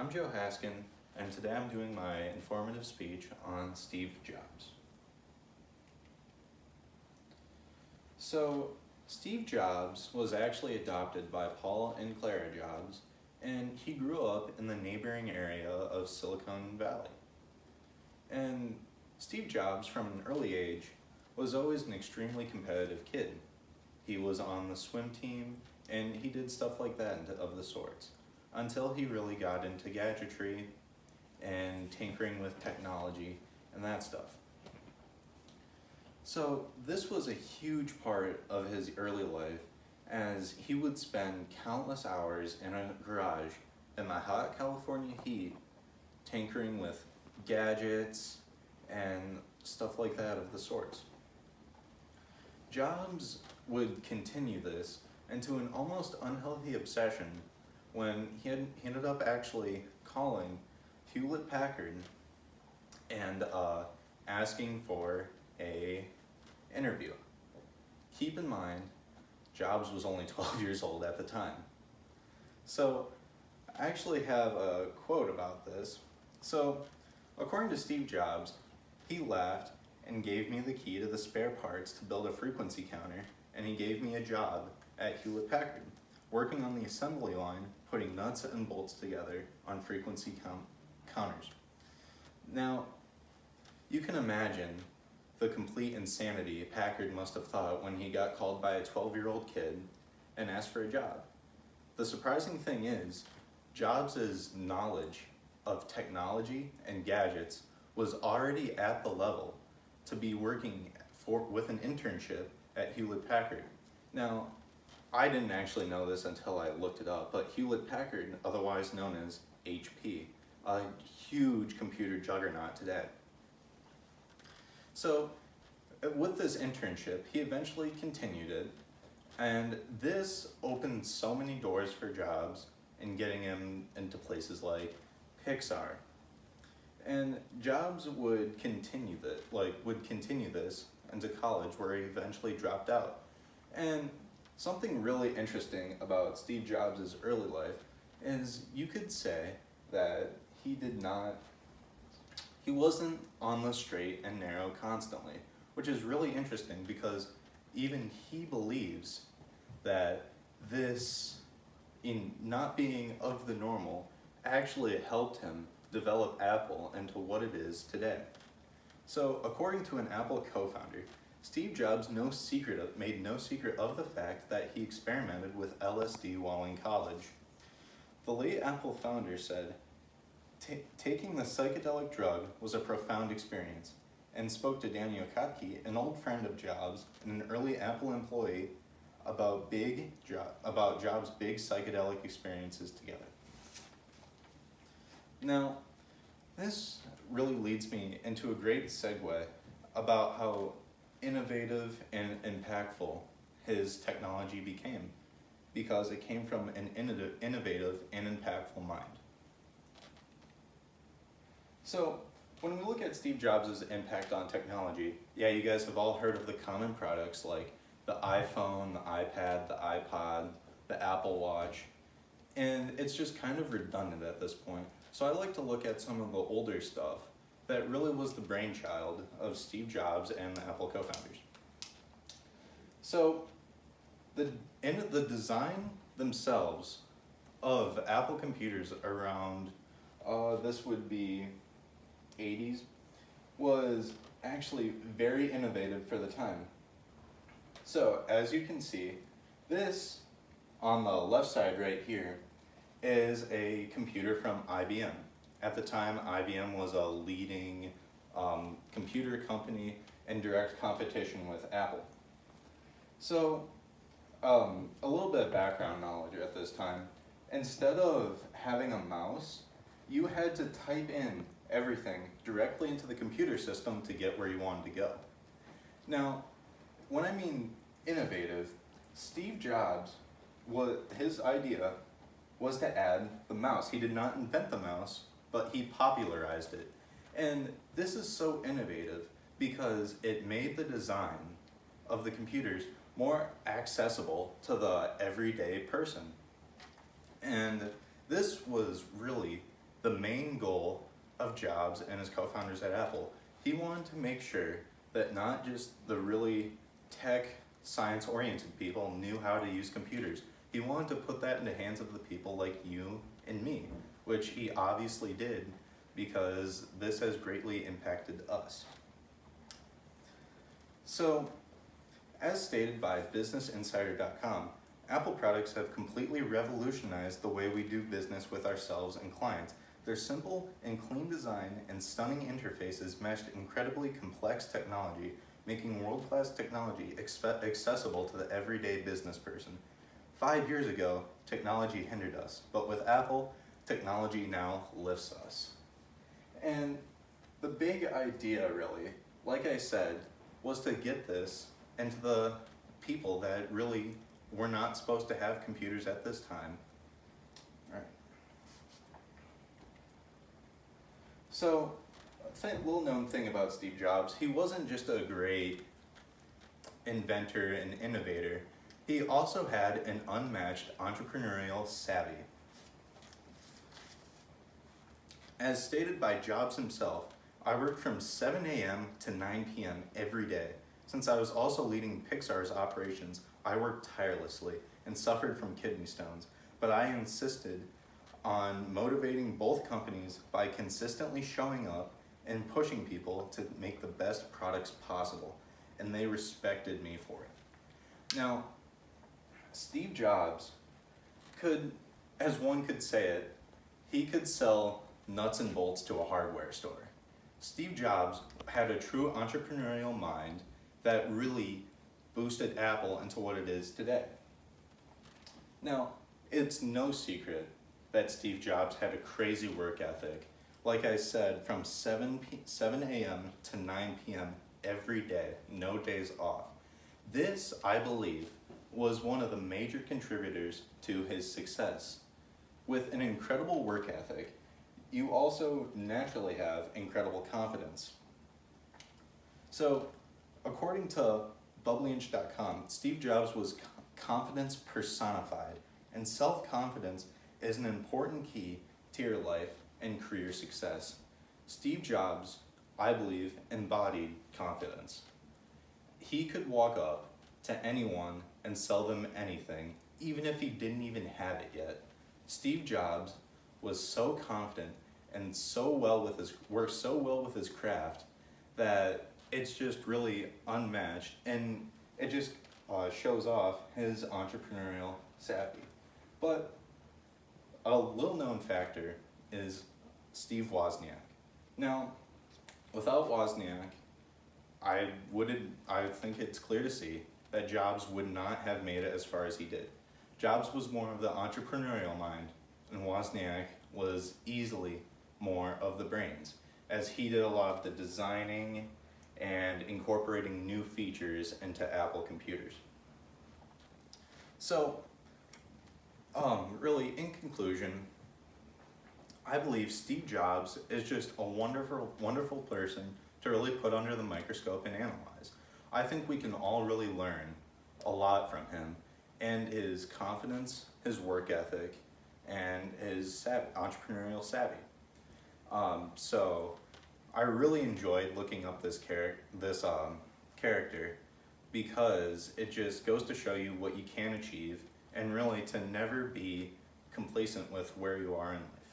I'm Joe Haskin, and today I'm doing my informative speech on Steve Jobs. So, Steve Jobs was actually adopted by Paul and Clara Jobs, and he grew up in the neighboring area of Silicon Valley. And Steve Jobs, from an early age, was always an extremely competitive kid. He was on the swim team, and he did stuff like that of the sorts, until he really got into gadgetry and tinkering with technology and that stuff. So this was a huge part of his early life, as he would spend countless hours in a garage in the hot California heat tinkering with gadgets and stuff like that of the sorts. Jobs would continue this into an almost unhealthy obsession when he ended up actually calling Hewlett Packard and asking for a interview. Keep in mind, Jobs was only 12 years old at the time. So I actually have a quote about this. So according to Steve Jobs, he laughed and gave me the key to the spare parts to build a frequency counter, and he gave me a job at Hewlett Packard, working on the assembly line, putting nuts and bolts together on frequency counters. Now, you can imagine the complete insanity Packard must have thought when he got called by a 12-year-old kid and asked for a job. The surprising thing is, Jobs' knowledge of technology and gadgets was already at the level to be working with an internship at Hewlett Packard. Now, I didn't actually know this until I looked it up, but Hewlett Packard, otherwise known as HP, a huge computer juggernaut today. So, with this internship, he eventually continued it, and this opened so many doors for Jobs in getting him into places like Pixar. And Jobs would continue this into college, where he eventually dropped out. And something really interesting about Steve Jobs' early life is you could say that he wasn't on the straight and narrow constantly, which is really interesting because even he believes that this, in not being of the normal, actually helped him develop Apple into what it is today. So according to an Apple co-founder, Steve Jobs made no secret of the fact that he experimented with LSD while in college. The late Apple founder said, taking the psychedelic drug was a profound experience, and spoke to Daniel Kotke, an old friend of Jobs and an early Apple employee, about Jobs' big psychedelic experiences together. Now, this really leads me into a great segue about how innovative and impactful his technology became, because it came from an innovative and impactful mind. So, when we look at Steve Jobs' impact on technology, yeah, you guys have all heard of the common products like the iPhone, the iPad, the iPod, the Apple Watch, and it's just kind of redundant at this point. So I like to look at some of the older stuff that really was the brainchild of Steve Jobs and the Apple co-founders. So the design themselves of Apple computers around, this would be 80s, was actually very innovative for the time. So as you can see, this on the left side right here is a computer from IBM. At the time, IBM was a leading computer company in direct competition with Apple. So, a little bit of background knowledge at this time. Instead of having a mouse, you had to type in everything directly into the computer system to get where you wanted to go. Now, when I mean innovative, Steve Jobs, his idea was to add the mouse. He did not invent the mouse, but he popularized it. And this is so innovative because it made the design of the computers more accessible to the everyday person. And this was really the main goal of Jobs and his co-founders at Apple, he wanted to make sure that not just the really tech, science-oriented people knew how to use computers. He wanted to put that in the hands of the people like you and me, which he obviously did because this has greatly impacted us. So, as stated by BusinessInsider.com, Apple products have completely revolutionized the way we do business with ourselves and clients. Their simple and clean design and stunning interfaces meshed incredibly complex technology, making world-class technology accessible to the everyday business person. 5 years ago, technology hindered us, but with Apple, technology now lifts us. And the big idea, really, like I said, was to get this into the people that really were not supposed to have computers at this time. All right. So, a little known thing about Steve Jobs, he wasn't just a great inventor and innovator, he also had an unmatched entrepreneurial savvy. As stated by Jobs himself, I worked from 7 a.m. to 9 p.m. every day. Since I was also leading Pixar's operations, I worked tirelessly and suffered from kidney stones, but I insisted on motivating both companies by consistently showing up and pushing people to make the best products possible, and they respected me for it. Now, Steve Jobs could, as one could say it, he could sell nuts and bolts to a hardware store. Steve Jobs had a true entrepreneurial mind that really boosted Apple into what it is today. Now, it's no secret that Steve Jobs had a crazy work ethic. Like I said, from 7 a.m. to 9 p.m. every day, no days off. This, I believe, was one of the major contributors to his success. With an incredible work ethic, you also naturally have incredible confidence. So, according to Bubblyinch.com, Steve Jobs was confidence personified, and self-confidence is an important key to your life and career success. Steve Jobs, I believe, embodied confidence. He could walk up to anyone and sell them anything, even if he didn't even have it yet. Steve Jobs was so confident and worked so well with his craft that it's just really unmatched, and it just shows off his entrepreneurial savvy. But a little known factor is Steve Wozniak. Now, without Wozniak, I think it's clear to see that Jobs would not have made it as far as he did. Jobs was more of the entrepreneurial mind, and Wozniak was easily more of the brains, as he did a lot of the designing and incorporating new features into Apple computers. So, really, in conclusion, I believe Steve Jobs is just a wonderful, wonderful person to really put under the microscope and analyze. I think we can all really learn a lot from him and his confidence, his work ethic, and his entrepreneurial savvy. So I really enjoyed looking up this character because it just goes to show you what you can achieve and really to never be complacent with where you are in life.